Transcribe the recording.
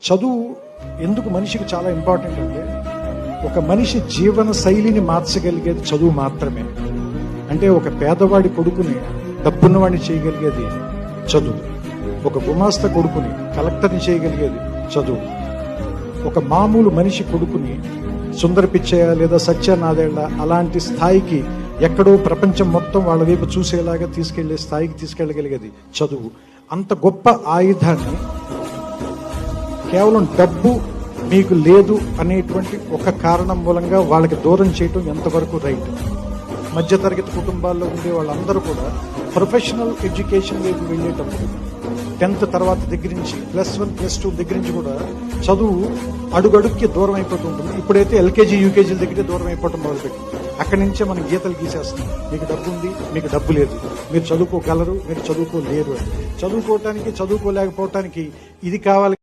చదువు ఎందుకు మనిషికి చాలా ఇంపార్టెంట్ అంటే, ఒక మనిషి జీవన శైలిని మార్చగలిగేది చదువు మాత్రమే. అంటే ఒక పేదవాడి కొడుకుని డబ్బున్నవాడిని చేయగలిగేది చదువు, ఒక గుమాస్తా కొడుకుని కలెక్టర్ని చేయగలిగేది చదువు, ఒక మామూలు మనిషి కొడుకుని సుందర పిచ్చయ్య లేదా సత్యనాదేళ్ల అలాంటి స్థాయికి, ఎక్కడో ప్రపంచం మొత్తం వాళ్ళ వైపు చూసేలాగా తీసుకెళ్లే స్థాయికి తీసుకెళ్ళగలిగేది చదువు. అంత గొప్ప ఆయుధాన్ని కేవలం డబ్బు మీకు లేదు అనేటువంటి ఒక కారణం మూలంగా వాళ్ళకి దూరం చేయటం ఎంతవరకు రైట్? మధ్యతరగతి కుటుంబాల్లో ఉండే వాళ్ళందరూ కూడా ప్రొఫెషనల్ ఎడ్యుకేషన్ వైపు వెళ్ళేటప్పుడు 10th తర్వాత దగ్గర నుంచి +1 +2 దగ్గర నుంచి కూడా చదువు అడుగడుక్కి దూరం అయిపోతూ ఉంటుంది. ఇప్పుడైతే ఎల్కేజీ యూకేజీల దగ్గరే దూరం అయిపోవటం మొదలుపెట్టి, అక్కడి నుంచే మనం గీతలు గీసేస్తాం. మీకు డబ్బు ఉంది, మీకు డబ్బు లేదు, మీరు చదువుకోగలరు, మీరు చదువుకోలేరు అని. చదువుకోవటానికి చదువుకోలేకపోవటానికి ఇది కావాలి.